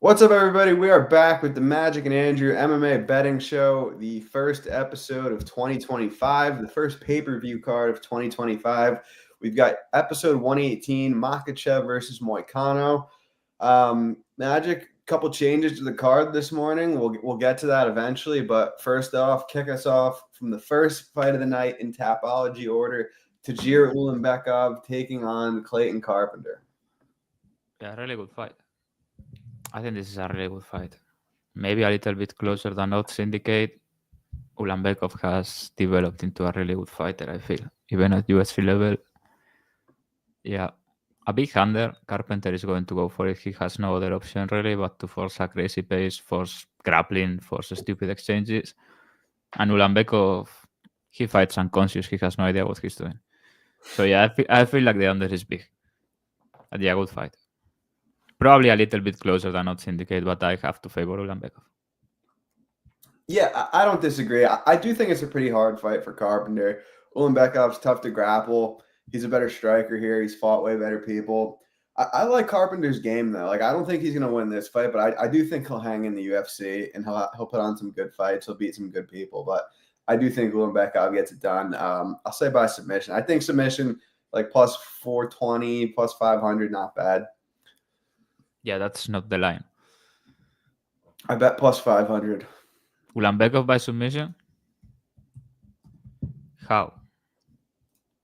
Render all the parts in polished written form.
What's up, everybody? We are back with the Magic and Andrew MMA betting show, the first episode of 2025, the first pay-per-view card of 2025. We've got episode 118, Makhachev versus Moicano. Magic, couple changes to the card this morning. We'll get to that eventually, but first off, kick us off from the first fight of the night in Tapology order, Tagir Ulanbekov taking on Clayton Carpenter. Yeah, really good fight. I think this is a really good fight. Maybe a little bit closer than odds indicate. Ulanbekov has developed into a really good fighter, I feel. Even at UFC level. Yeah. A big hander. Carpenter is going to go for it. He has no other option really but to force a crazy pace, force grappling, force stupid exchanges. And Ulanbekov, he fights unconscious. He has no idea what he's doing. So yeah, I feel like the under is big. But yeah, good fight. Probably a little bit closer than odds indicate, but I have to favor Ulanbekov. Yeah, I don't disagree. I do think it's a pretty hard fight for Carpenter. Ulanbekov's tough to grapple. He's a better striker here. He's fought way better people. I like Carpenter's game, though. Like, I don't think he's going to win this fight, but I do think he'll hang in the UFC, and he'll put on some good fights. He'll beat some good people, but I do think Ulanbekov gets it done. I'll say by submission. I think submission, like plus 420, plus 500, not bad. Yeah, that's not the line. I bet plus 500. Ulanbekov by submission? How?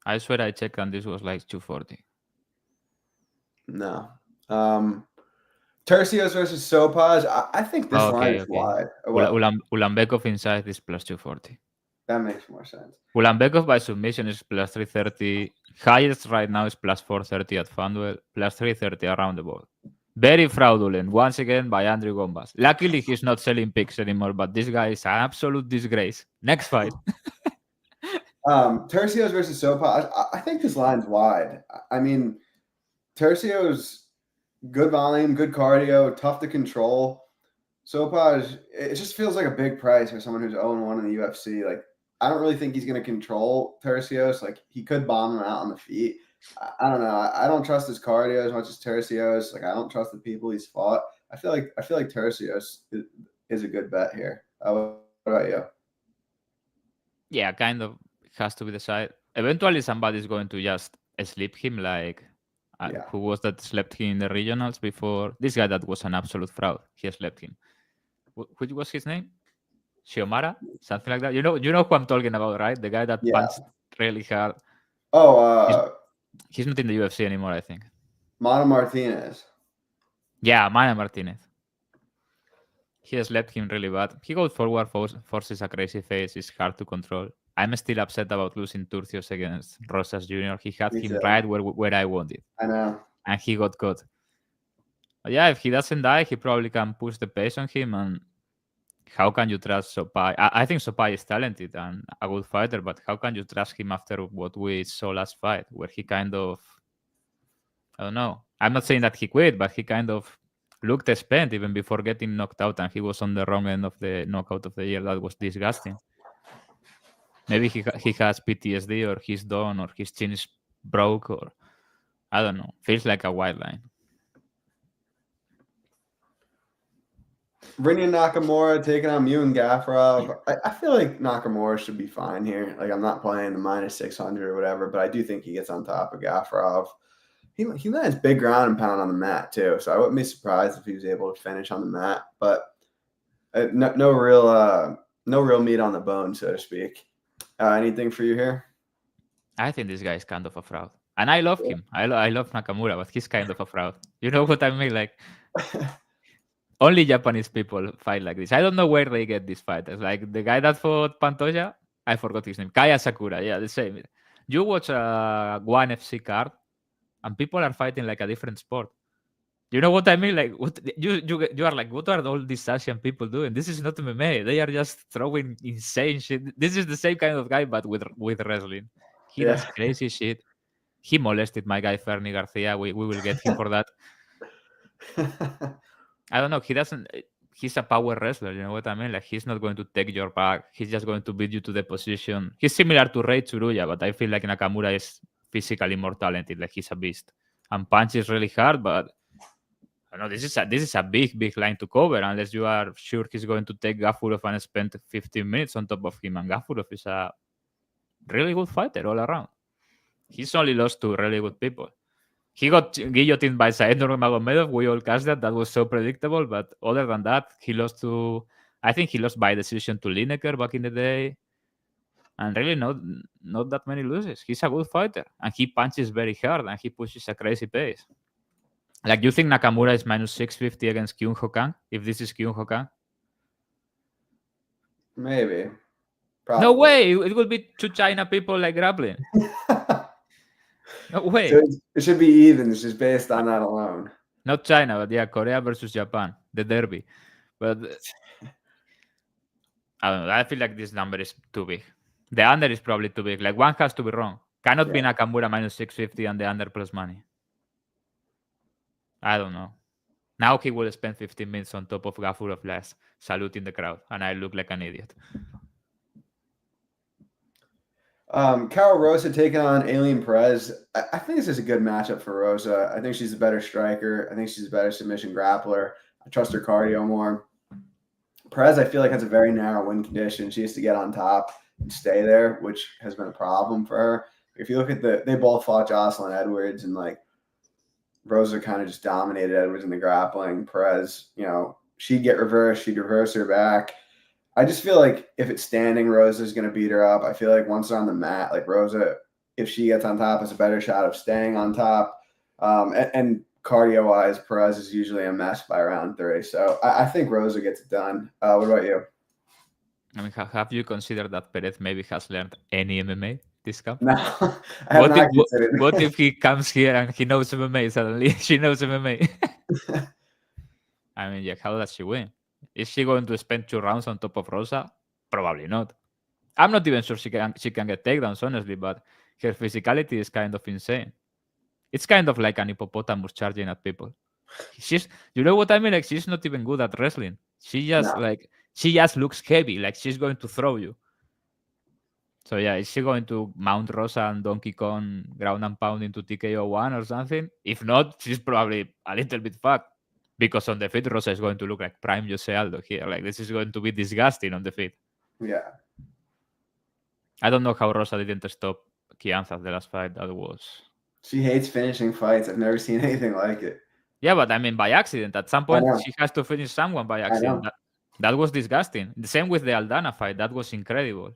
I swear I checked and this was like 240. No. Tercios versus Sopaj. I think this line is wide. Ulanbekov inside is plus 240. That makes more sense. Ulanbekov by submission is plus 330. Highest right now is plus 430 at FanDuel, plus 330 around the board. Very fraudulent, once again, by Andrew Gombas. Luckily, he's not selling picks anymore, but this guy is an absolute disgrace. Next fight. Tercios versus Sopaj. I think this line's wide. I mean, Tercios, good volume, good cardio, tough to control. Sopaj, it just feels like a big price for someone who's 0-1 in the UFC. Like, I don't really think he's going to control Tercios. Like, he could bomb him out on the feet. I don't know. I don't trust his cardio as much as Tercios. Like, I don't trust the people he's fought. I feel like Tercios is a good bet here. What about you? Yeah, kind of has to be the side. Eventually, somebody's going to just sleep him, like who was that slept him in the regionals before? This guy that was an absolute fraud. He slept him. Which was his name? Shiomara? Something like that. You know who I'm talking about, right? The guy that punched really hard. Oh, he's not in the UFC anymore, I think. Mana Martinez. Yeah, Mana Martinez. He has left him really bad. He goes forward, forces a crazy face. It's hard to control. I'm still upset about losing Turcios against Rosas Jr. He had him right where I wanted. I know. And he got caught. But yeah, if he doesn't die, he probably can push the pace on him. And how can you trust Sopai? I think Sopai is talented and a good fighter, but how can you trust him after what we saw last fight, where he kind of, I don't know. I'm not saying that he quit, but he kind of looked spent even before getting knocked out, and he was on the wrong end of the knockout of the year. That was disgusting. Maybe he has PTSD, or he's done, or his chin is broke, or I don't know. Feels like a white line. Rinyan Nakamura taking on Mew and Gafurov. I feel like Nakamura should be fine here. Like, I'm not playing the minus 600 or whatever, but I do think he gets on top of Gafurov. He lands big ground and pound on the mat too, so I wouldn't be surprised if he was able to finish on the mat. But no real meat on the bone, so to speak. Anything for you here? I think this guy is kind of a fraud, and I love him. I love Nakamura, but he's kind of a fraud. You know what I mean? Like, only Japanese people fight like this. I don't know where they get these fighters. Like the guy that fought Pantoja, I forgot his name. Kaya Sakura. Yeah, the same. You watch a One FC card, and people are fighting like a different sport. You know what I mean? Like, what you are like, what are all these Asian people doing? This is not MMA. They are just throwing insane shit. This is the same kind of guy, but with wrestling. He does crazy shit. He molested my guy Fernie Garcia. We will get him for that. I don't know. He's a power wrestler. You know what I mean? Like, he's not going to take your back. He's just going to beat you to the position. He's similar to Rei Tsuruya, but I feel like Nakamura is physically more talented. Like, he's a beast. And punches really hard, but No, this is a big line to cover unless you are sure he's going to take Gafurov and spend 15 minutes on top of him. And Gafurov is a really good fighter all around. He's only lost to really good people. He got guillotined by Said Nurmagomedov. We all catch that. That was so predictable. But other than that, I think he lost by decision to Lineker back in the day. And really not that many losses. He's a good fighter. And he punches very hard and he pushes a crazy pace. Like, you think Nakamura is minus 650 against Kyung Ho Kang? If this is Kyung Ho Kang? Maybe. Probably. No way. It would be two China people like grappling. No way. So it should be even. It's just based on that alone. Not China, but yeah, Korea versus Japan, the derby. But I don't know. I feel like this number is too big. The under is probably too big. Like, one has to be wrong. Cannot be Nakamura minus 650 and the under plus money. I don't know. Now he will spend 15 minutes on top of Gafurov last, saluting the crowd, and I look like an idiot. Carol Rosa taking on Alien Perez. I think this is a good matchup for Rosa. I think she's a better striker. I think she's a better submission grappler. I trust her cardio more. Perez, I feel like, has a very narrow win condition. She has to get on top and stay there, which has been a problem for her. If you look at they both fought Jocelyn Edwards, and like Rosa kind of just dominated Edwards in the grappling. Perez, she'd get reversed. She'd reverse her back. I just feel like if it's standing, Rosa's going to beat her up. I feel like once they're on the mat, like Rosa, if she gets on top, has a better shot of staying on top. And cardio-wise, Perez is usually a mess by round 3. So I think Rosa gets it done. What about you? I mean, have you considered that Perez maybe has learned any MMA this camp? No, I have not considered. What if he comes here and he knows MMA suddenly? She knows MMA. I mean, yeah, how does she win? Is she going to spend 2 rounds on top of Rosa? Probably not. I'm not even sure she can get takedowns, honestly, but her physicality is kind of insane. It's kind of like an hippopotamus charging at people. You know what I mean? Like, she's not even good at wrestling. She just looks heavy, like she's going to throw you. So yeah, is she going to mount Rosa and Donkey Kong ground and pound into TKO 1 or something? If not, she's probably a little bit fucked. Because on the feet, Rosa is going to look like prime Jose Aldo here. Like, this is going to be disgusting on the feet. Yeah. I don't know how Rosa didn't stop Kianza the last fight. That was... She hates finishing fights. I've never seen anything like it. Yeah, but I mean, by accident. At some point, she has to finish someone by accident. That was disgusting. The same with the Aldana fight. That was incredible.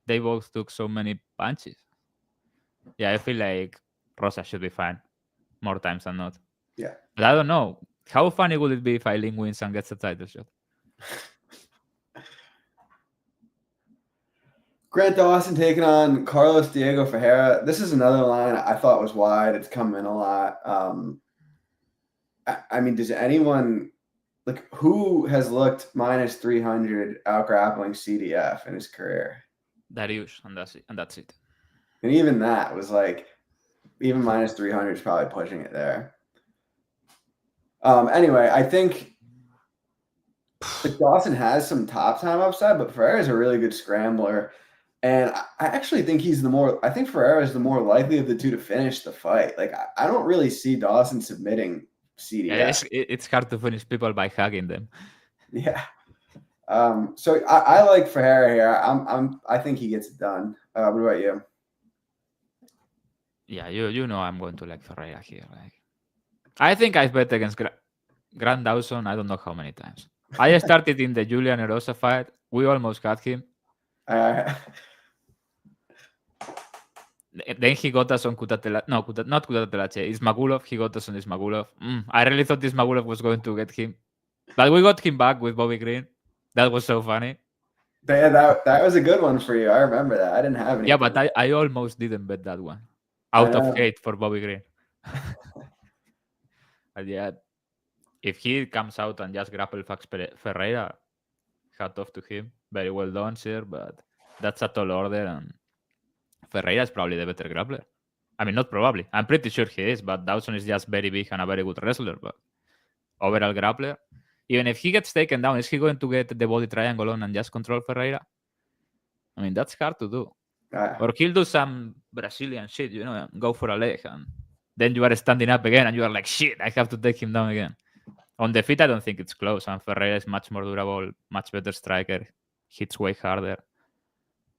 They both took so many punches. Yeah, I feel like Rosa should be fine more times than not. Yeah. But I don't know. How funny would it be if Eileen wins and gets a title shot? Grant Dawson taking on Carlos Diego Ferreira. This is another line I thought was wide. It's come in a lot. I mean, does anyone, like, who has looked minus 300 out grappling CDF in his career? Dariush, and that's it. And even that was like, even minus 300 is probably pushing it there. Anyway, I think Dawson has some top time upside, but Ferreira is a really good scrambler. And I actually think I think Ferreira is the more likely of the two to finish the fight. Like, I don't really see Dawson submitting CDF. Yeah, it's hard to finish people by hugging them. Yeah. So I like Ferreira here. I think he gets it done. What about you? Yeah, you know I'm going to like Ferreira here. Like, I think I've bet against Grant Dawson. I don't know how many times. I started in the Julian Rosa fight. We almost got him. Then he got us on Kutatela. No, not Kutatelache. Ismagulov. He got us on Ismagulov. I really thought Ismagulov was going to get him. But we got him back with Bobby Green. That was so funny. That was a good one for you. I remember that. I didn't have any. Yeah, but I almost didn't bet that one. Out of hate for Bobby Green. But yeah, if he comes out and just grapple fucks Ferreira, hat off to him. Very well done, sir. But that's a tall order, and Ferreira is probably the better grappler. I mean, not probably. I'm pretty sure he is, but Dawson is just very big and a very good wrestler. But overall grappler, even if he gets taken down, is he going to get the body triangle on and just control Ferreira? I mean, that's hard to do. Or he'll do some Brazilian shit, go for a leg, and then you are standing up again and you are like, shit, I have to take him down again. On the feet, I don't think it's close. And Ferreira is much more durable, much better striker, hits way harder.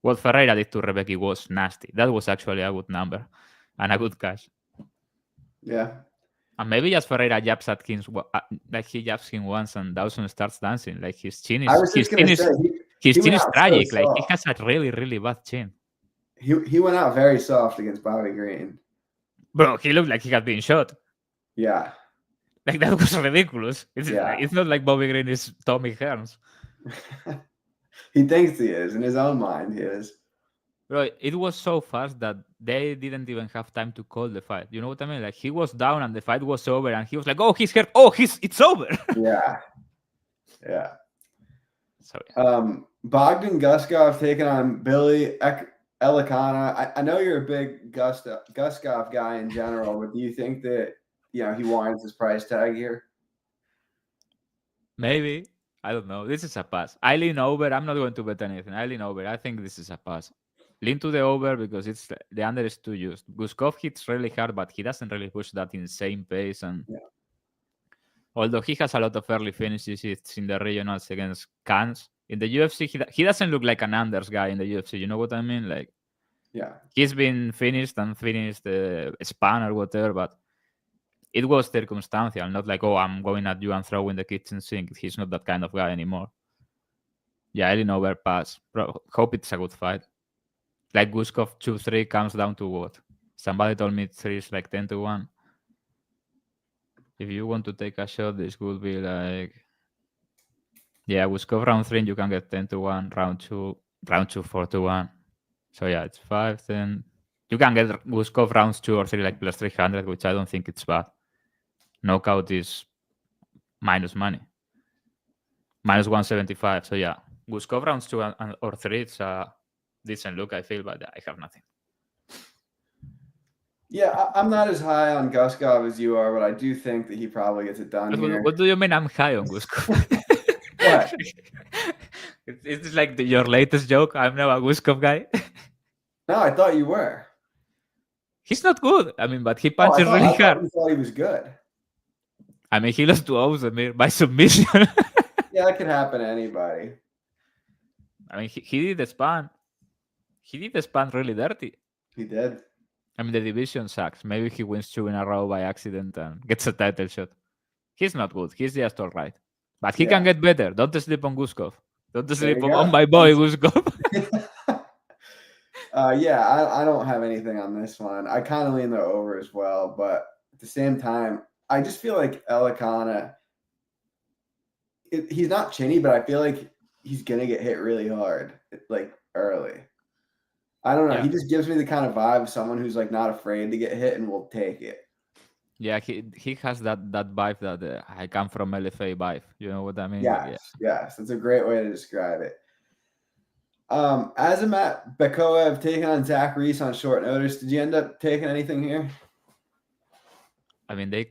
What Ferreira did to Rebecca was nasty. That was actually a good number and a good cash. Yeah. And maybe just Ferreira jabs at him, like he jabs him once and Dawson starts dancing. Like his chin I is was just gonna say his he chin went is out so tragic. Like he soft. has a really, really bad chin. He went out very soft against Bobby Green. Bro, he looked like he had been shot. Yeah. Like that was ridiculous. Yeah. It's not like Bobby Green is Tommy Hearns. He thinks he is. In his own mind, he is. Bro, it was so fast that they didn't even have time to call the fight. You know what I mean? Like he was down and the fight was over, and he was like, "Oh, he's hurt. Oh, it's over." Yeah. Yeah. So yeah. Bogdan Guskov taking on Billy Elana. I know you're a big Guskov guy in general, but do you think that he warrants his price tag here? Maybe. I don't know. This is a pass. I lean over. I'm not going to bet anything. I lean over. I think this is a pass. Lean to the over because the under is too used. Guskov hits really hard, but he doesn't really push that insane pace. And although he has a lot of early finishes, it's in the regionals against Cans. In the UFC, he doesn't look like an Anders guy in the UFC. You know what I mean? Like, yeah, he's been finished the span or whatever, but it was circumstantial, not like, oh, I'm going at you and throwing the kitchen sink. He's not that kind of guy anymore. Yeah, I didn't overpass. Bro, hope it's a good fight. Like Guskov 2-3 comes down to what? Somebody told me 3 is like 10-1. If you want to take a shot, this would be like, yeah, Guskov round 3, you can get 10-1. Round 2, 4-1. So yeah, it's 5, 10. You can get Guskov rounds 2 or 3 like plus 300, which I don't think it's bad. Knockout is minus money. Minus 175. So yeah, Guskov rounds 2 or 3, it's a decent look, I feel, but I have nothing. Yeah, I'm not as high on Guskov as you are, but I do think that he probably gets it done here. What do you mean I'm high on Guskov? What? Is this like your latest joke? I'm now a Guskov guy? No, I thought you were. He's not good. I mean, but he punches really hard. I thought he was good. I mean, he lost to Azamat by submission. Yeah, that could happen to anybody. I mean, he did the span. He did the span really dirty. He did. I mean, the division sucks. Maybe he wins 2 in a row by accident and gets a title shot. He's not good. He's just all right. But he can get better. Don't sleep on Guskov. Don't sleep on my boy Guskov. Yeah, I don't have anything on this one. I kind of lean the over as well, but at the same time, I just feel like Elana, he's not chinny, but I feel like he's going to get hit really hard, like early. I don't know. Yeah. He just gives me the kind of vibe of someone who's like not afraid to get hit and will take it. Yeah, he has that vibe that I come from LFA vibe. You know what I mean? Yes. That's a great way to describe it. Azamat Makhachev taking on Zach Reese on short notice. Did you end up taking anything here? I mean, they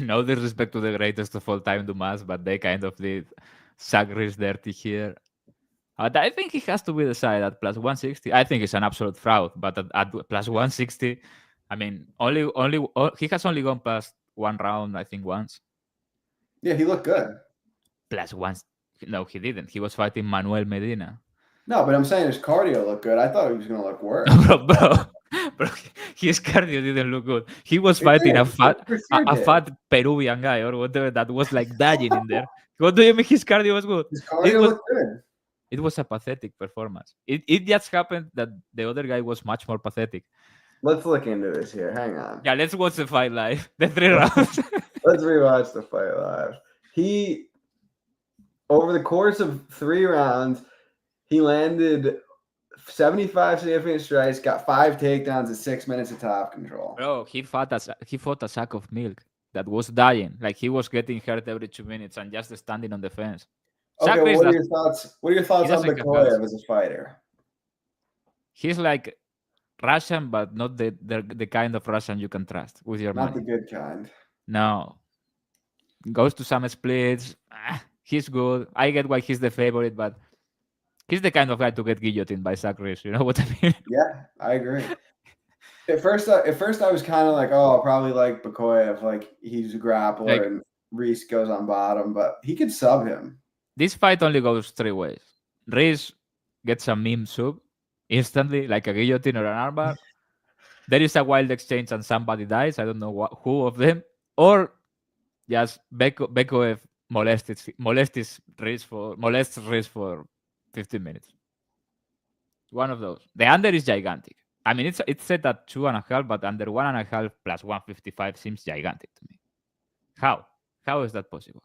no disrespect to the greatest of all time, Dumas, but they kind of did Zach Reese dirty here. I think he has to be decided at plus 160. I think it's an absolute fraud, but at plus 160, I mean, he has only gone past 1 round, I think, once. Yeah, he looked good. Plus 1. No, he didn't. He was fighting Manuel Medina. No, but I'm saying his cardio looked good. I thought he was going to look worse. bro, his cardio didn't look good. He was fighting a fat Peruvian guy or whatever that was like dying in there. What do you mean his cardio was good? His cardio looked good. It was a pathetic performance. It just happened that the other guy was much more pathetic. Let's look into this here. Hang on. Yeah, let's watch the fight live. The 3 rounds. Let's rewatch the fight live. He, over the course of 3 rounds, he landed 75 significant strikes, got 5 takedowns and 6 minutes of top control. Bro, he fought a sack of milk that was dying. Like he was getting hurt every 2 minutes and just standing on the fence. Okay, what are your thoughts? What are your thoughts on Makhachev as a fighter? He's like Russian, but not the kind of Russian you can trust with your money. Not the good kind. No. Goes to some splits. He's good. I get why he's the favorite, but he's the kind of guy to get guillotined by Zach Reese. You know what I mean? Yeah, I agree. At first I was kind of like, oh, I'll probably like Makhachev. Like he's a grappler. Reese goes on bottom, but he could sub him. This fight only goes 3 ways. Reese gets a meme sub instantly, like a guillotine or an armbar. There is a wild exchange and somebody dies. I don't know who of them. Or just Bekoev molests Reese for 15 minutes. One of those. The under is gigantic. I mean, it's set at 2.5, but under 1.5 plus 155 seems gigantic to me. How? How is that possible?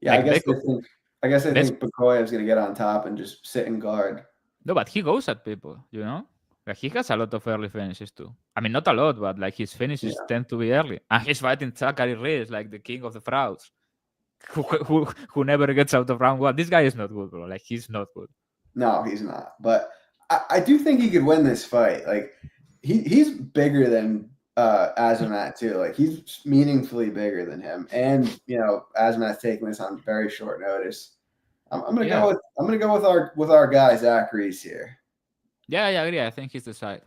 Yeah, Like I guess I think Bekoev's gonna get on top and just sit and guard. No, but he goes at people, you know? Like he has a lot of early finishes too. I mean, not a lot, but like his finishes tend to be early. And he's fighting Zachary Reese, like the king of the frauds, who never gets out of round one. This guy is not good, bro. Like he's not good. No, he's not. But I do think he could win this fight. Like he's bigger than Azamat too. Like he's meaningfully bigger than him. And Azamat's taking this on very short notice. I'm gonna go with our guy Zach Reese here. Yeah, I agree. I think he's the side.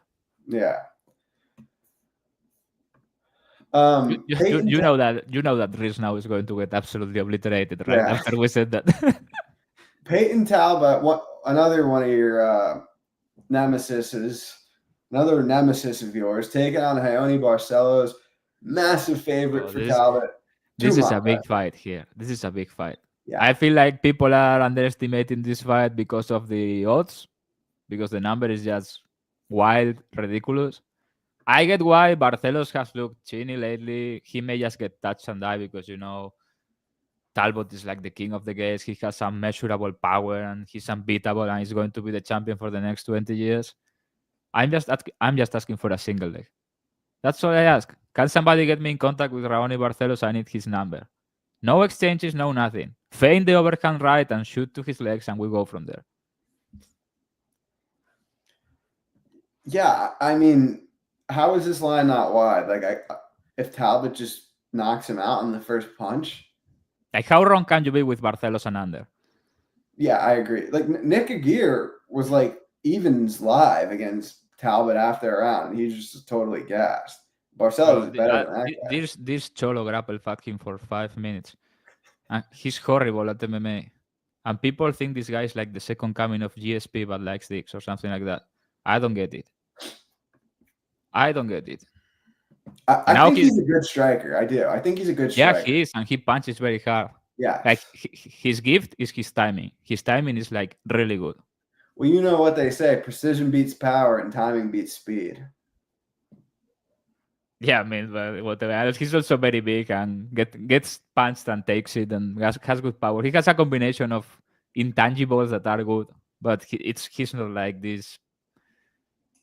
Yeah. You know that Reese now is going to get absolutely obliterated, right? Yeah. After we said that. Peyton Talbott, another one of your nemesis of yours, taking on Raoni Barcelos. Massive favorite for Talbott. This is a big fight here. This is a big fight. Yeah. I feel like people are underestimating this fight because of the odds, because the number is just wild, ridiculous. I get why Barcelos has looked chinny lately. He may just get touched and die because, Talbott is like the king of the gates. He has unmeasurable power and he's unbeatable and he's going to be the champion for the next 20 years. I'm just asking for a single leg. That's all I ask. Can somebody get me in contact with Raoni Barcelos? I need his number. No exchanges, no nothing. Feint the overhand right and shoot to his legs and we go from there. Yeah, I mean, how is this line not wide? Like, if Talbot just knocks him out in the first punch. Like, how wrong can you be with Barcelos and under? Yeah, I agree. Like, Nick Aguirre was like evens live against Talbot after a round. And he's just totally gassed. Barcelos is better than that guy. This Cholo grapple fucked him for 5 minutes. And he's horrible at MMA. And people think this guy is like the second coming of GSP but likes dicks or something like that. I don't get it. I think he's a good striker. I do. I think he's a good striker. Yeah, he is. And he punches very hard. Yeah. Like, his gift is his timing. His timing is like really good. Well, you know what they say. Precision beats power and timing beats speed. Yeah, I mean, but whatever. He's also very big and gets punched and takes it and has good power. He has a combination of intangibles that are good, but he's not like this,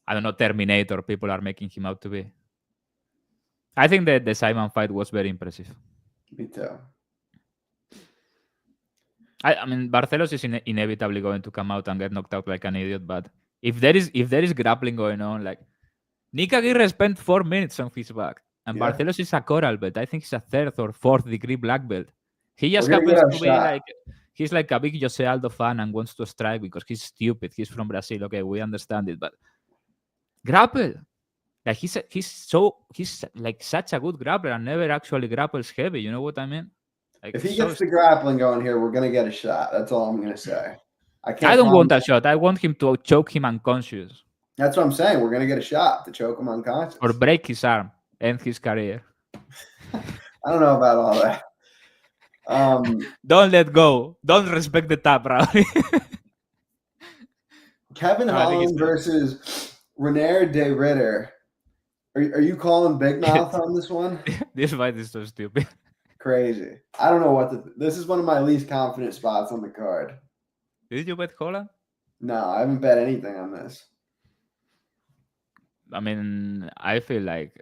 I don't know, Terminator people are making him out to be. I think that the Simon fight was very impressive. Me too. I mean, Barcelos is inevitably going to come out and get knocked out like an idiot, but if there is grappling going on, like, Nick Aguirre spent 4 minutes on his back, and Barcelos is a coral belt. I think he's a 3rd or 4th degree black belt. He just happens to be like, he's like a big Jose Aldo fan and wants to strike because he's stupid. He's from Brazil. Okay, we understand it, but grapple. Like he's like such a good grappler and never actually grapples heavy. You know what I mean? Like, if he gets the grappling going here, we're gonna get a shot. That's all I'm gonna say. I don't want a shot. I want him to choke him unconscious. That's what I'm saying. We're gonna get a shot to choke him unconscious or break his arm, end his career. I don't know about all that. Don't let go. Don't respect the tap, Raul. Kevin Holland versus Renair de Ritter. Are you calling Big Mouth on this one? This fight is so stupid. Crazy. I don't know what this is one of my least confident spots on the card. Did you bet Holland? No, I haven't bet anything on this. I mean, I feel like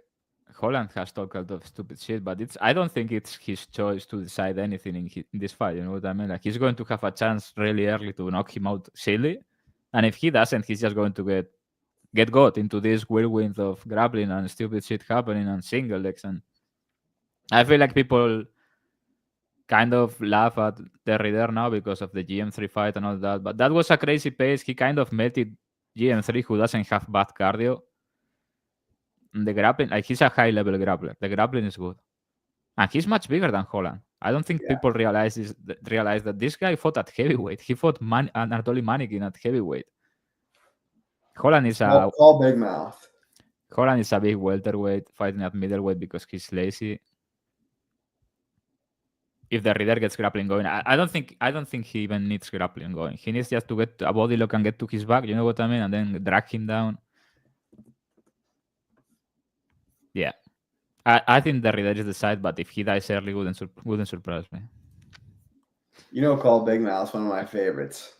Holland has talked a lot of stupid shit, but I don't think it's his choice to decide anything in this fight. You know what I mean? Like, he's going to have a chance really early to knock him out silly, and if he doesn't, he's just going to get got into this whirlwind of grappling and stupid shit happening and single legs. And I feel like people kind of laugh at Derrida now because of the GM3 fight and all that, but that was a crazy pace. He kind of melted GM3, who doesn't have bad cardio. The grappling, like, he's a high-level grappler. The grappling is good. And he's much bigger than Holland. I don't think Yeah. people realize that this guy fought at heavyweight. He fought Anatoly Manikin at heavyweight. Holland is a Call Big Mouth. big welterweight fighting at middleweight because he's lazy. If the reader gets grappling going, I don't think he even needs grappling going. He needs just to get a body lock and get to his back. You know what I mean? And then drag him down. Yeah, I think the reader is the side, but if he dies early, wouldn't surprise me. You know, Call Big Mouth's one of my favorites.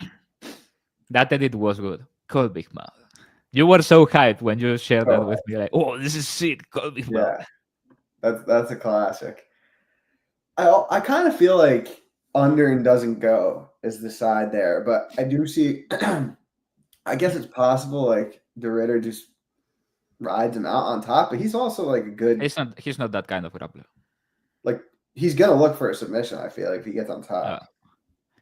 That edit was good. Call Big Mouth. You were so hyped when you shared that with me. Like, oh, this is sick. Call Big Mouth. Yeah, that's a classic. I kind of feel like under and doesn't go is the side there, but I do see. I guess it's possible like the Ritter just rides him out on top, but he's also like a good. He's not that kind of grappler. Like he's gonna look for a submission. I feel like if he gets on top.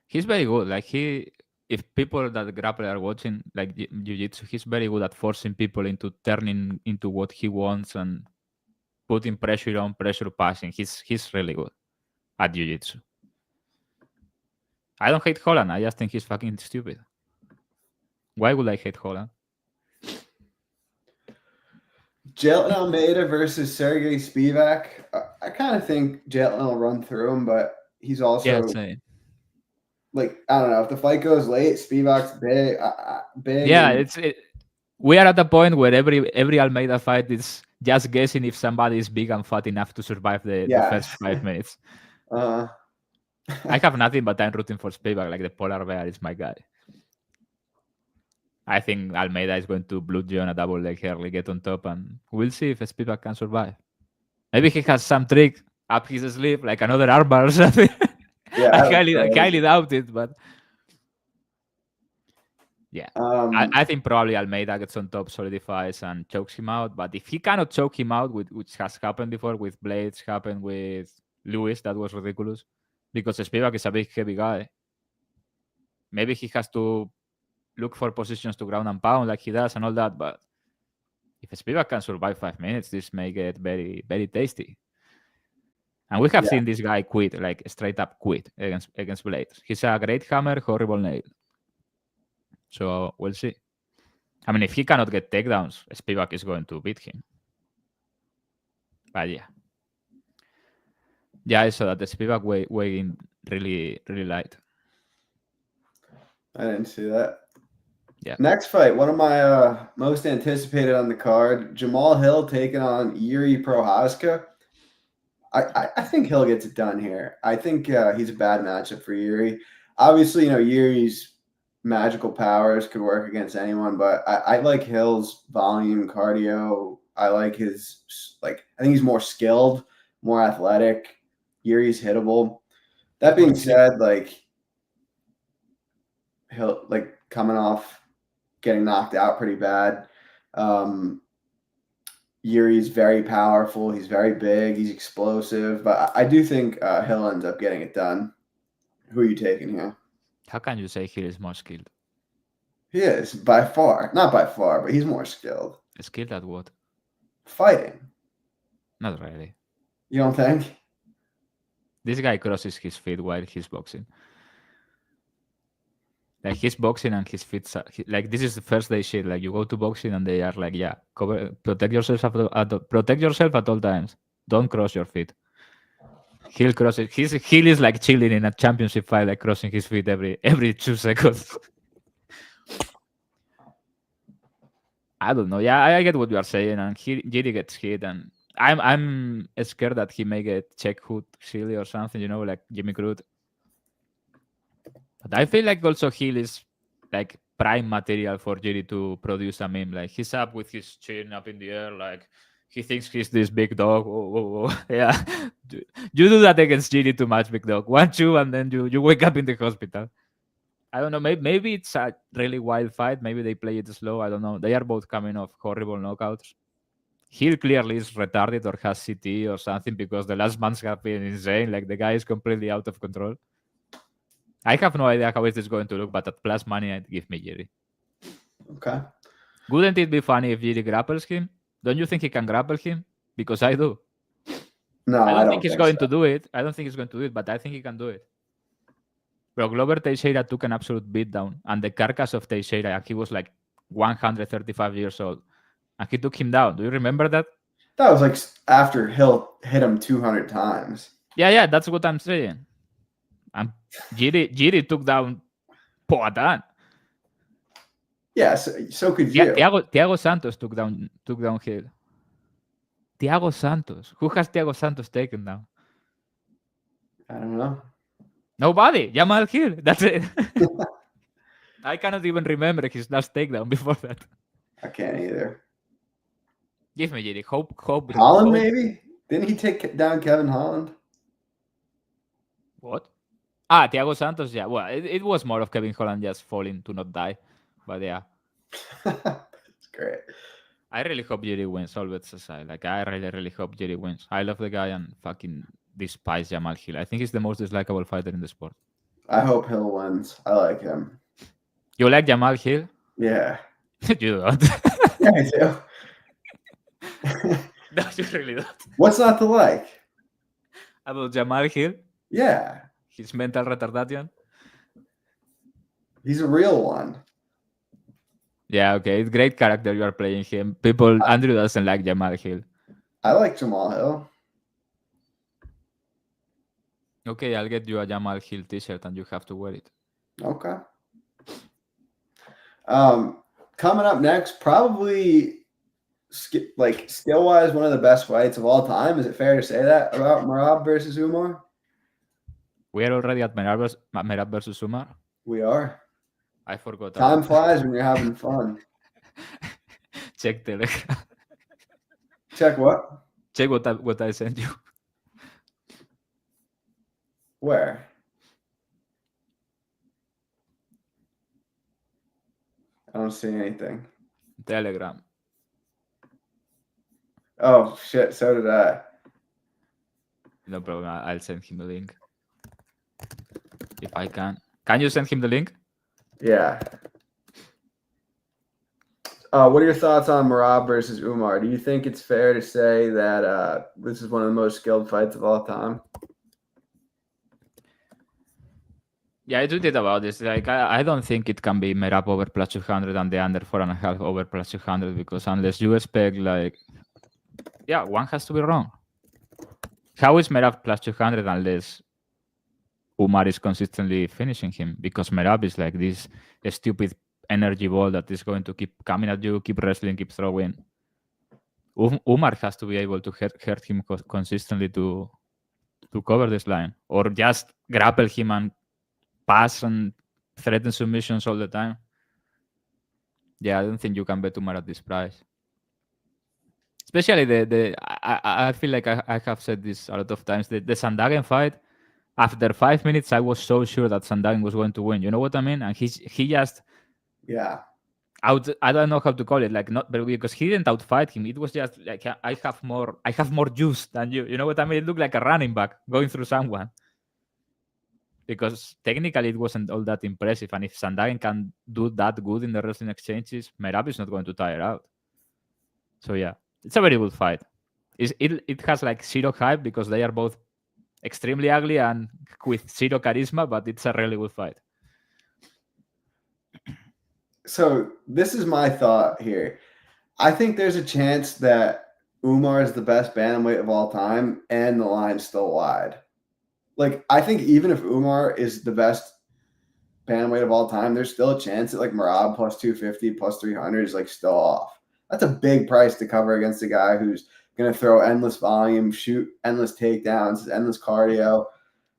He's very good. Like if people that grapple are watching like jiu-jitsu, he's very good at forcing people into turning into what he wants and putting pressure on, pressure passing. He's really good at jiu-jitsu. I don't hate Holland. I just think he's fucking stupid. Why would I hate Holland? Jalen Almeida versus Sergey Spivak. I kind of think Jalen will run through him, but he's also like I don't know if the fight goes late. Spivak's big. Big. Yeah, we are at the point where every Almeida fight is just guessing if somebody is big and fat enough to survive the first 5 minutes. I have nothing but I'm rooting for Spivak. Like the polar bear is my guy. I think Almeida is going to blue on a double leg early, get on top, and we'll see if Spivak can survive. Maybe he has some trick up his sleeve, like another armbar or something. Yeah, I highly doubt it, but yeah. I think probably Almeida gets on top, solidifies, and chokes him out. But if he cannot choke him out, which has happened before with Blades, happened with Lewis, that was ridiculous. Because Spivak is a big, heavy guy. Maybe he has to look for positions to ground and pound like he does and all that. But if Spivak can survive 5 minutes, this may get very, very tasty. And we have seen this guy quit, like straight up quit against Blades. He's a great hammer, horrible nail. So we'll see. I mean, if he cannot get takedowns, Spivak is going to beat him. But yeah. Yeah, I saw that the Spivak weighed in really, really light. I didn't see that. Yeah. Next fight, one of my most anticipated on the card, Jamal Hill taking on Yuri Prochazka. I think Hill gets it done here. I think he's a bad matchup for Yuri. Obviously, Yuri's magical powers could work against anyone, but I like Hill's volume, cardio. I like his I think he's more skilled, more athletic. Yuri's hittable. That being said, Hill coming off getting knocked out pretty bad. Yuri's very powerful. He's very big. He's explosive. But I do think Hill ends up getting it done. Who are you taking here? How can you say Hill is more skilled? He is, by far. Not by far, but he's more skilled. Skilled at what? Fighting. Not really. You don't think? This guy crosses his feet while he's boxing. Like he's boxing and his feet, this is the first day shit. Like you go to boxing and they are like, yeah, protect yourself at all times. Don't cross your feet. He'll cross it. Heel is like chilling in a championship fight, like crossing his feet every 2 seconds. I don't know. Yeah, I get what you are saying, and Giri gets hit, and I'm scared that he may get check hook silly or something, like Jimmy Crute. But I feel like also Hill is like prime material for Giri to produce a meme. Like he's up with his chin up in the air, like he thinks he's this big dog. Whoa. Yeah, you do that against Giri too much, big dog. 1-2, and then you wake up in the hospital. I don't know. Maybe it's a really wild fight. Maybe they play it slow. I don't know. They are both coming off horrible knockouts. Hill clearly is retarded or has CT or something because the last months have been insane. Like the guy is completely out of control. I have no idea how it is going to look, but at plus money, I'd give me Giri. Okay. Wouldn't it be funny if Giri grapples him? Don't you think he can grapple him? Because I do. No, I I don't think don't he's think going so. to do it. I don't think he's going to do it, but I think he can do it. Bro, Glover Teixeira took an absolute beatdown, and the carcass of Teixeira, he was like 135 years old, and he took him down. Do you remember that? That was like after Hill hit him 200 times. Yeah, that's what I'm saying. And Giri took down Poatan. Yeah, so could you. Thiago Santos took down Hill. Thiago Santos. Who has Thiago Santos taken down? I don't know. Nobody. Jamal Hill. That's it. I cannot even remember his last takedown before that. I can't either. Give me Giri. Hope. Holland, maybe? Didn't he take down Kevin Holland? What? Thiago Santos. Yeah. Well, it was more of Kevin Holland just falling to not die. But yeah. That's great. I really hope Giri wins, all bets aside. Like, I really hope Giri wins. I love the guy and fucking despise Jamal Hill. I think he's the most dislikable fighter in the sport. I hope Hill wins. I like him. You like Jamal Hill? Yeah. You don't. Yeah, I do. No, you really don't. What's not to like? About Jamal Hill? Yeah. His mental retardation? He's a real one. Yeah, okay. It's great character you are playing him. Andrew doesn't like Jamal Hill. I like Jamal Hill. Okay, I'll get you a Jamal Hill t-shirt and you have to wear it. Okay. Coming up next, probably skill-wise, one of the best fights of all time. Is it fair to say that about Merab versus Umar? We are already at Merab versus Umar. We are. I forgot. Time flies when you're having fun. Check Telegram. Check what? Check what I sent you. Where? I don't see anything. Telegram. Oh, shit. So did I. No problem. I'll send him the link. If I can. Can you send him the link? Yeah. What are your thoughts on Merab versus Umar? Do you think it's fair to say that this is one of the most skilled fights of all time? Yeah, I tweeted about this. Like, I don't think it can be Merab over plus 200 and the under 4.5 over plus 200 because unless you expect, like, yeah, one has to be wrong. How is Merab plus 200 unless Umar is consistently finishing him? Because Merab is like this stupid energy ball that is going to keep coming at you, keep wrestling, keep throwing. Umar has to be able to hurt him consistently to cover this line, or just grapple him and pass and threaten submissions all the time. Yeah, I don't think you can bet Umar at this price. Especially I feel like I have said this a lot of times. The Sandhagen fight, after 5 minutes, I was so sure that Sandhagen was going to win. You know what I mean? And he just I don't know how to call it, like, not, but because he didn't outfight him. It was just like I have more juice than you. You know what I mean? It looked like a running back going through someone. Because technically it wasn't all that impressive, and if Sandhagen can do that good in the wrestling exchanges, Merab is not going to tire out. So yeah, it's a very good fight. It has like zero hype because they are both extremely ugly and with zero charisma, but it's a really good fight. So this is my thought here. I think there's a chance that Umar is the best bantamweight of all time and the line's still wide. Like, I think even if Umar is the best bantamweight of all time, there's still a chance that like Merab plus 250, plus 300 is like still off. That's a big price to cover against a guy who's going to throw endless volume, shoot endless takedowns, endless cardio.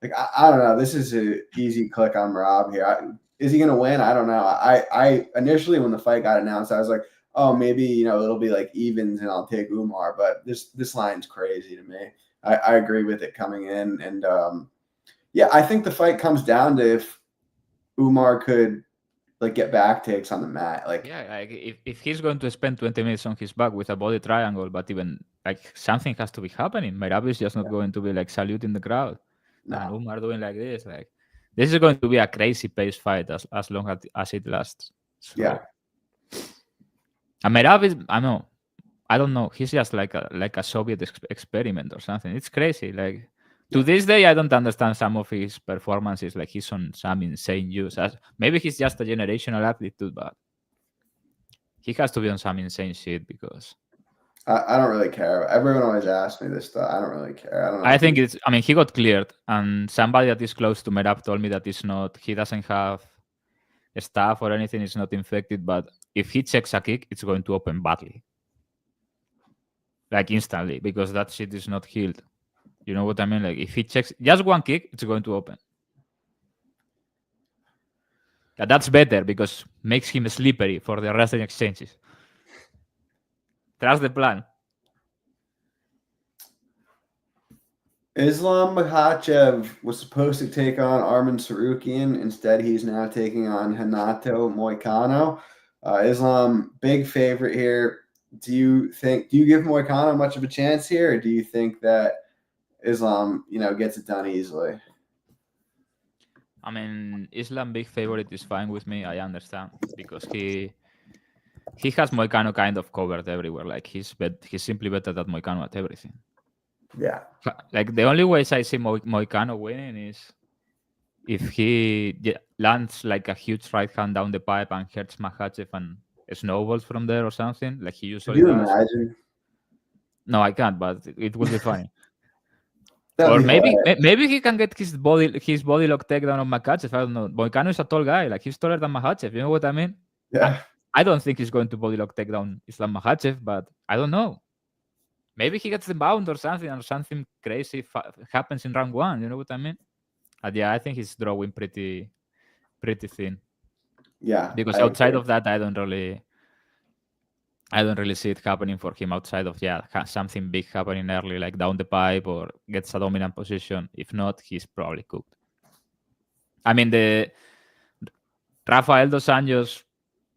Like, I don't know. This is an easy click on Merab here. Is he going to win? I don't know. I initially, when the fight got announced, I was like, oh, maybe, it'll be like evens and I'll take Umar. But this line's crazy to me. I agree with it coming in. And, yeah, I think the fight comes down to if Umar could like get back takes on the mat. Like, yeah, like if he's going to spend 20 minutes on his back with a body triangle, but even like something has to be happening. Merab is just not going to be like saluting the crowd. No. And Umar doing like this. Like, this is going to be a crazy pace fight as long as it lasts. So, yeah. And Merab is, I know, I don't know. He's just like a Soviet experiment or something. It's crazy. Like to this day, I don't understand some of his performances. Like he's on some insane use. Maybe he's just a generational athlete too, but he has to be on some insane shit because I don't really care. Everyone always asks me this stuff. I don't really care. I don't know. I think it's. I mean, he got cleared, and somebody that is close to Merab told me that it's not. He doesn't have staph or anything. It's not infected, but if he checks a kick, it's going to open badly, like instantly, because that shit is not healed. You know what I mean? Like if he checks just one kick, it's going to open. That's better because makes him slippery for the wrestling exchanges. Trust the plan. Islam Makhachev was supposed to take on Arman Sarukian. Instead, he's now taking on Hanato Moicano. Islam, big favorite here. Do you give Moicano much of a chance here, or do you think that Islam, gets it done easily? I mean, Islam big favorite is fine with me. I understand because he has Moicano kind of covered everywhere. Like he's simply better than Moicano at everything. Yeah. Like the only ways I see Moicano winning is if he lands like a huge right hand down the pipe and hurts Makhachev and snowballs from there or something, like he usually does. Imagine? No, I can't, but it would be funny. That'd Or be maybe he can get his body lock takedown on Makhachev. I don't know. Moicano is a tall guy. Like he's taller than Makhachev. You know what I mean? Yeah. I don't think he's going to body lock takedown Islam Makhachev, but I don't know. Maybe he gets the bound or something crazy happens in round one. You know what I mean? Yeah, I think he's drawing pretty thin. Yeah. Because outside of that, I don't really see it happening for him outside of something big happening early, like down the pipe or gets a dominant position. If not, he's probably cooked. I mean, the Rafael dos Anjos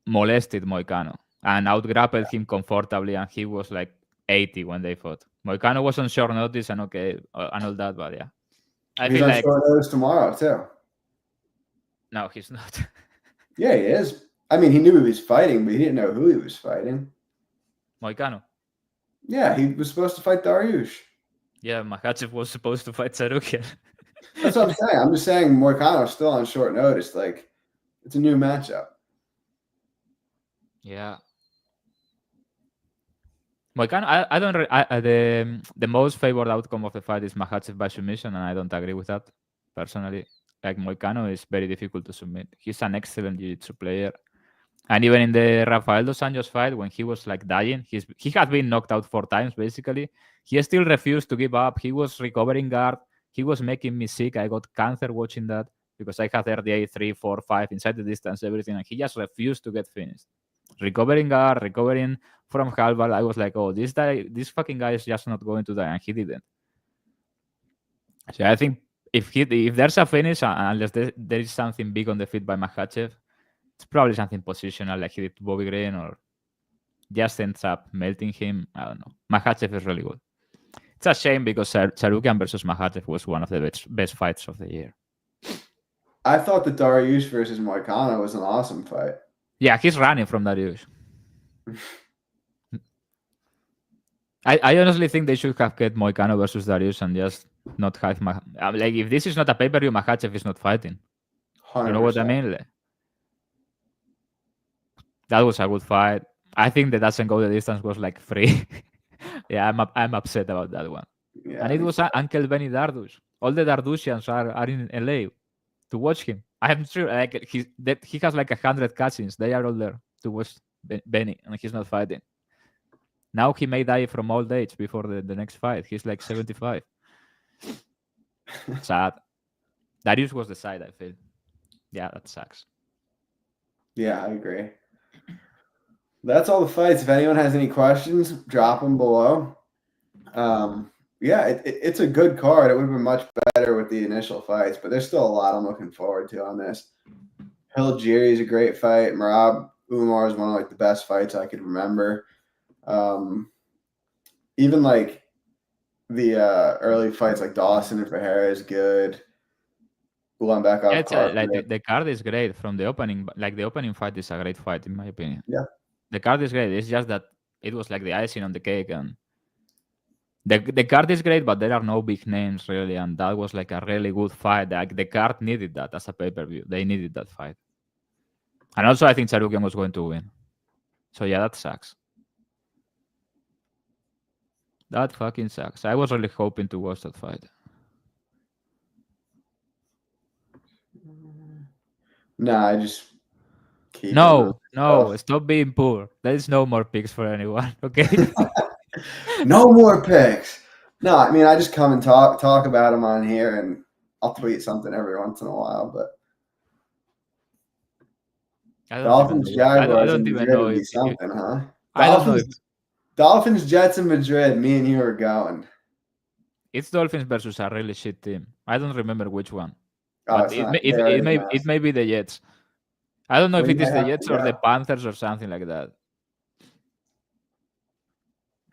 molested Moicano and outgrappled him comfortably, and he was like 80 when they fought. Moicano was on short notice and and all that, but yeah. He's on short notice tomorrow too. No, he's not. Yeah, he is. I mean, he knew he was fighting, but he didn't know who he was fighting. Moicano. Yeah, he was supposed to fight Dariush. Yeah, Makhachev was supposed to fight Sarukian. That's what I'm saying. I'm just saying Moicano's still on short notice. Like, it's a new matchup. Yeah. Moicano, I don't. The most favored outcome of the fight is Makhachev by submission, and I don't agree with that personally. Like Moicano is very difficult to submit. He's an excellent jiu-jitsu player, and even in the Rafael dos Anjos fight, when he was like dying, he had been knocked out 4 times basically. He still refused to give up. He was recovering guard. He was making me sick. I got cancer watching that because I had RDA 3, 4, 5 inside the distance, everything, and he just refused to get finished. Recovering guard, recovering from halberd. I was like, oh, this fucking guy is just not going to die, and he didn't. So I think if there's a finish, unless there is something big on the feet by Makhachev, it's probably something positional like he did to Bobby Green, or just ends up melting him. I don't know. Makhachev is really good. It's a shame because Sarukian versus Makhachev was one of the best fights of the year. I thought the Dariush versus Moicano was an awesome fight. Yeah, he's running from Dariush. I honestly think they should have kept Moicano versus Dariush and just not have like if this is not a pay-per-view, Makhachev is not fighting. 100%. You know what I mean? Like, that was a good fight. I think the doesn't go the distance was like free. Yeah, I'm upset about that one. Yeah, and it was Uncle Benny Dardush. All the Dardushians are in LA to watch him. I'm sure like he has like 100 cousins. They are all there to watch Benny, and he's not fighting. Now he may die from old age before the next fight. He's like 75. Sad. Darius was the side, I feel. Yeah, that sucks. Yeah, I agree. That's all the fights. If anyone has any questions, drop them below. Yeah, it's a good card. It would have been much better with the initial fights, but there's still a lot I'm looking forward to on this. Hilgiri is a great fight. Merab Umar is one of like the best fights I could remember. Even like the early fights like Dawson and Ferreira is good. The card is great from the opening. Like the opening fight is a great fight in my opinion. Yeah. The card is great. It's just that it was like the icing on the cake. And the card is great, but there are no big names really, and that was like a really good fight. Like the card needed that as a pay-per-view. They needed that fight. And also, I think Sarukian was going to win. So yeah, that sucks. That fucking sucks. I was really hoping to watch that fight. Nah, I just keep No, stuff. stop being poor. There is no more picks for anyone. Okay. No more picks. No, I mean I just come and talk about them on here, and I'll tweet something every once in a while. But Dolphins, Jaguars, and Madrid would be something, huh? I don't know. Dolphins, Jets, and Madrid. Me and you are going. It's Dolphins versus a really shit team. I don't remember which one. Oh, But it may be the Jets. I don't know if it is the Jets or the Panthers or something like that.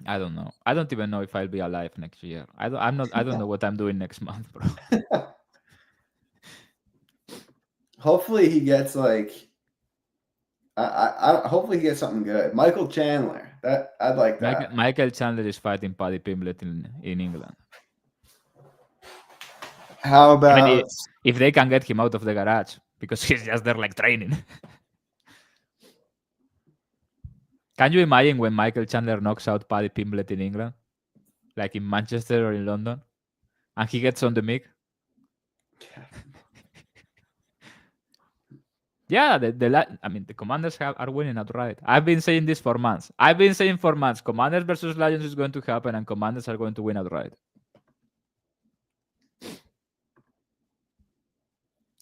I don't know. I don't even know if I'll be alive next year. I don't know what I'm doing next month, bro. Hopefully he gets like. Hopefully he gets something good. Michael Chandler. I'd like that. Michael Chandler is fighting Paddy Pimblett in England. How about if they can get him out of the garage, because he's just there like training. Can you imagine when Michael Chandler knocks out Paddy Pimblett in England? Like in Manchester or in London? And he gets on the mic? Yeah, the Commanders are winning outright. I've been saying this for months. Commanders versus Lions is going to happen, and Commanders are going to win outright.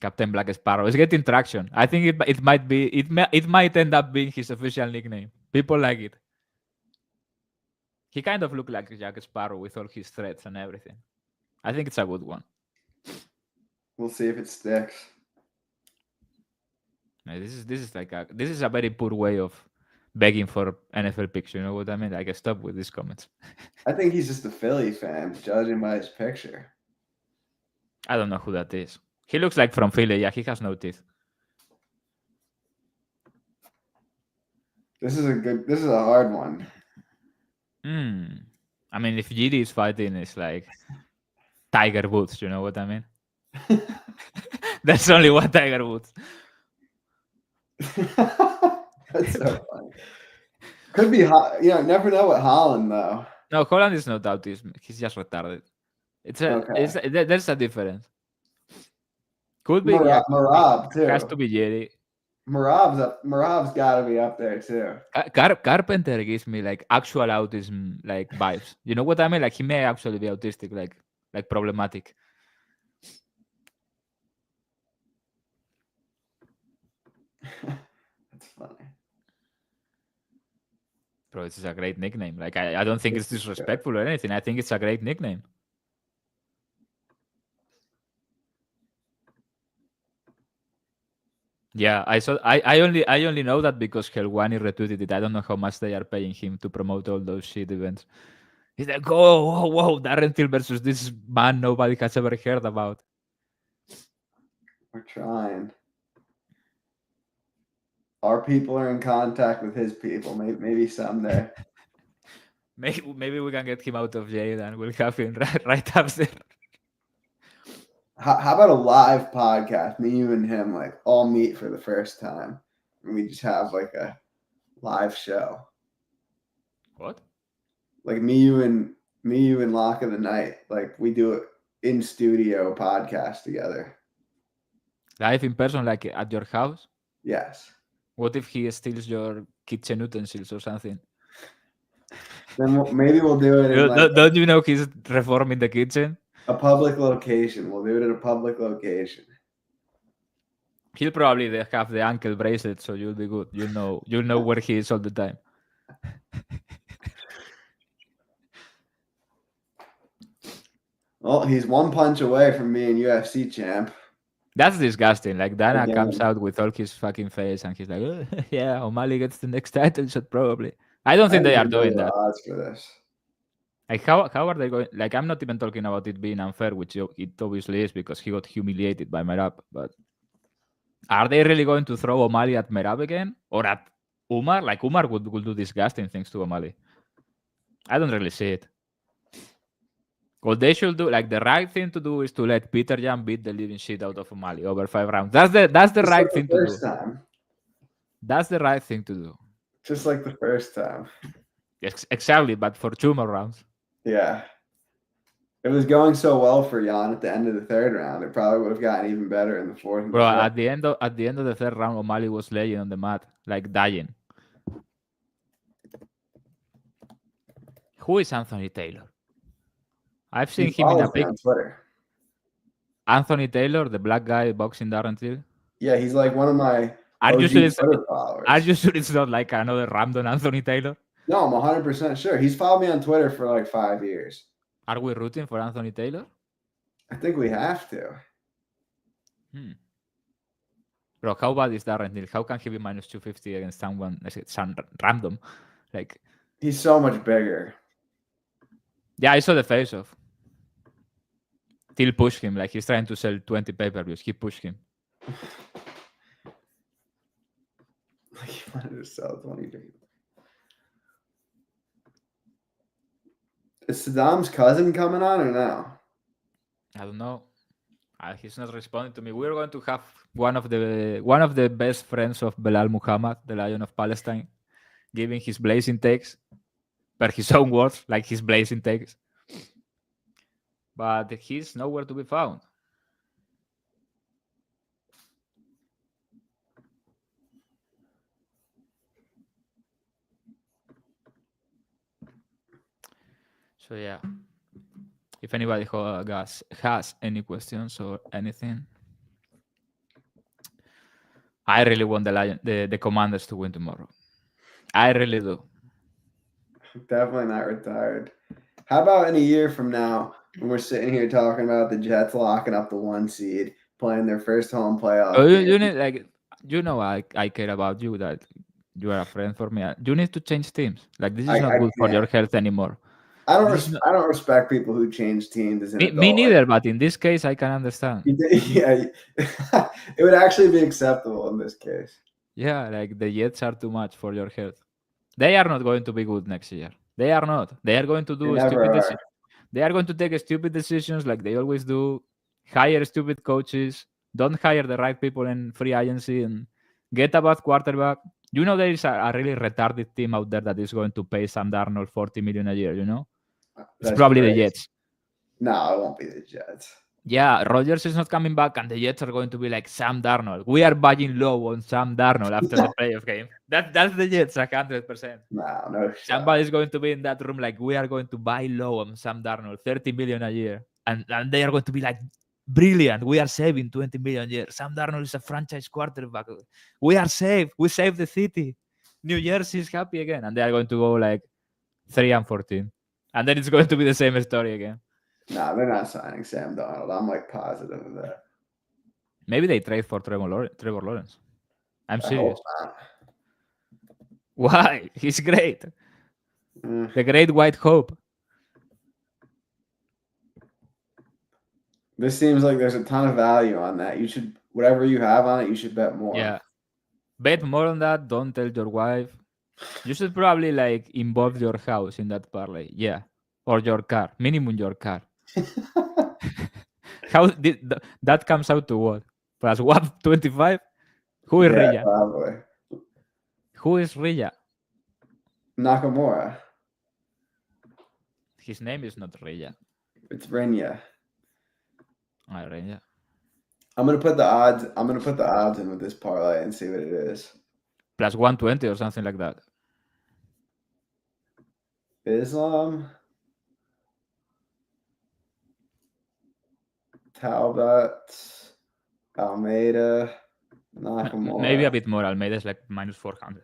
Captain Black Sparrow is getting traction. I think it might end up being his official nickname. People like it. He kind of looked like Jack Sparrow with all his threats and everything. I think it's a good one. We'll see if it sticks. This is a very poor way of begging for NFL picks. You know what I mean? I can stop with these comments. I think he's just a Philly fan, judging by his picture. I don't know who that is. He looks like from Philly. Yeah, he has no teeth. This is a hard one. I mean, if GD is fighting, it's like Tiger Woods. You know what I mean? There's only one Tiger Woods. That's so funny. Could be, never know with Holland though. No, Holland is not autism. He's just retarded. There's a difference. Could be Merab too. Has to be Jerry. Merab's got to be up there too. Carpenter gives me like actual autism like vibes. You know what I mean? Like he may actually be autistic, like problematic. That's funny. Bro, this is a great nickname. Like I don't think it's disrespectful or anything. I think it's a great nickname. Yeah, I saw. I only know that because Helwani retweeted it. I don't know how much they are paying him to promote all those shit events. He's like, whoa, Darren Till versus this man nobody has ever heard about. We're trying. Our people are in contact with his people. Maybe someday. Maybe we can get him out of jail and we'll have him right up there. How about a live podcast? Me, you, and him, like all meet for the first time, and we just have like a live show. What? Like me, you, and Lock of the Night. Like we do it in studio podcast together. Live in person, like at your house? Yes. What if he steals your kitchen utensils or something? Then maybe we'll do it. Don't you know he's reforming the kitchen? A public location. We'll do it at a public location. He'll probably have the ankle bracelet, so you'll be good. You'll know where he is all the time. Well, he's one punch away from being UFC champ. That's disgusting. Like Dana comes out with all his fucking face, and he's like, oh, "Yeah, O'Malley gets the next title shot probably." I don't think they are doing that. Odds for this. Like how are they going? Like I'm not even talking about it being unfair, which it obviously is because he got humiliated by Merab. But are they really going to throw O'Malley at Merab again, or at Umar, like Umar would do disgusting things to O'Malley. I don't really see it. What they should do, like the right thing to do, is to let Peter Jan beat the living shit out of O'Malley over 5 rounds. That's the Just right like the thing to do. first time. That's the right thing to do. Just like the first time. Exactly, but for 2 more rounds. Yeah. It was going so well for Jan at the end of the third round. It probably would have gotten even better in the fourth and Bro, fifth. at the end of the third round, O'Malley was laying on the mat, like dying. Who is Anthony Taylor? I've seen him in a follows me pic. on Twitter. Anthony Taylor, the black guy boxing Darrentil. Yeah, he's like one of my Are you OG sure it's Twitter followers. Are you sure it's not like another random Anthony Taylor? No, I'm 100% sure. He's followed me on Twitter for like 5 years. Are we rooting for Anthony Taylor? I think we have to. Bro, how bad is Darrentil? How can he be minus 250 against someone random? Like, he's so much bigger. Yeah, I saw the face-off. Till pushed him, like he's trying to sell 20 pay-per-views. He pushed him. Like he wanted to sell 20 people. Is Saddam's cousin coming on or no? I don't know. He's not responding to me. We're going to have one of the best friends of Belal Muhammad, the Lion of Palestine, giving his blazing takes, per his own words, like his blazing takes. But he's nowhere to be found. So yeah, if anybody has any questions or anything, I really want the Commanders to win tomorrow. I really do. Definitely not retired. How about in a year from now, when we're sitting here talking about the Jets locking up the 1 seed, playing their first home playoff game? You need, like, I care about you, that you are a friend for me. You need to change teams. Like, this is not good for your health anymore. I don't respect people who change teams as an adult. Me neither, but in this case, I can understand. Yeah, it would actually be acceptable in this case. Yeah, like the Jets are too much for your health. They are not going to be good next year. They are not. They are going to do stupid decisions. They are going to take stupid decisions like they always do. Hire stupid coaches. Don't hire the right people in free agency and get a bad quarterback. You know, there is a really retarded team out there that is going to pay Sam Darnold $40 million a year, you know? It's probably the Jets. No, it won't be the Jets. Yeah, Rodgers is not coming back, and the Jets are going to be like Sam Darnold. We are buying low on Sam Darnold after the playoff game. That's the Jets, 100%. No. Somebody's going to be in that room like, we are going to buy low on Sam Darnold, $30 million a year, and they are going to be like, brilliant. We are saving $20 million a year. Sam Darnold is a franchise quarterback. We are safe. We saved the city. New Jersey is happy again, and they are going to go like 3-14, and then it's going to be the same story again. No, they're not signing Sam Darnold. I'm like positive of that. Maybe they trade for Trevor Lawrence. I'm serious. I hope not. Why? He's great. The great white hope. This seems like there's a ton of value on that. You should, whatever you have on it, you should bet more. Yeah. Bet more on that. Don't tell your wife. You should probably like involve your house in that parlay. Yeah. Or your car. Minimum your car. How did that comes out to what? Plus 125? Who is Rilla? Probably. Who is Rilla? Nakamura. His name is not Rilla. It's Rinya. Rilla. I'm gonna put the odds in with this parlay and see what it is. Plus 120 or something like that. Islam. Talbott. Almeida. Nakamura. Maybe a bit more. Almeida is like minus 400.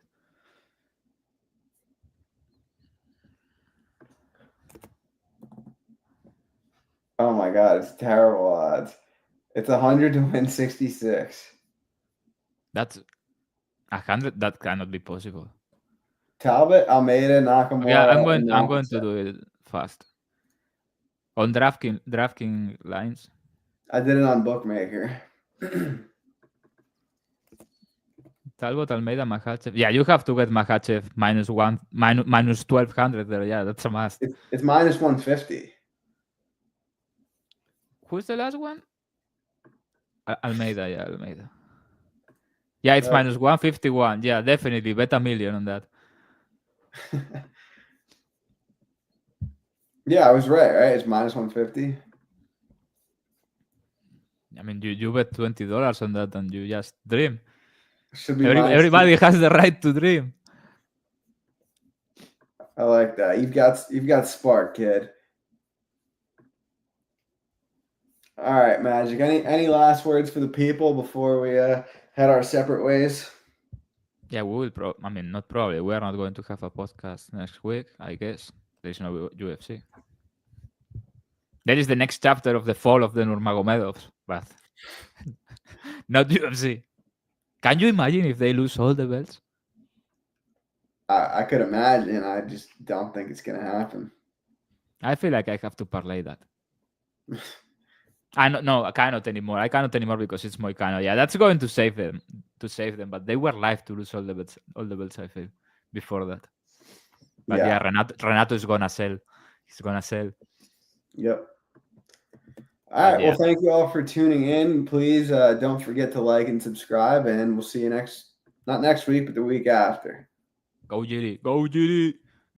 Oh my god, it's terrible odds. It's 100 to win 66. That's 100. That cannot be possible. Talbot, Almeida, Nakamura. Yeah, I'm going to do it fast. On DraftKings lines. I did it on Bookmaker. Talbott, Almeida, Makhachev. Yeah, you have to get Makhachev minus 1200 there. Yeah, that's a must. It's minus 150. Who's the last one? Almeida, yeah, Almeida. Yeah, it's Uh, minus 151. Yeah, definitely. Bet a million on that. Yeah, I was right? It's minus 150. I mean, you bet $20 on that and you just dream. Should be Everybody has the right to dream. I like that. You've got spark, kid. All right, Magic. Any last words for the people before we head our separate ways? Yeah, we will. I mean, not probably. We are not going to have a podcast next week. I guess there's no UFC. That is the next chapter of the fall of the Nurmagomedovs, but not UFC. Can you imagine if they lose all the belts? I could imagine. I just don't think it's gonna happen. I feel like I have to parlay that. I cannot anymore. I cannot anymore because it's Moicano. Yeah, that's going to save them. But they were live to lose all the belts. I feel before that. But yeah, Renato is gonna sell. He's gonna sell. Yep. All right. Well, thank you all for tuning in. Please don't forget to like and subscribe, and we'll see you not next week, but the week after. Go GD. Go GD.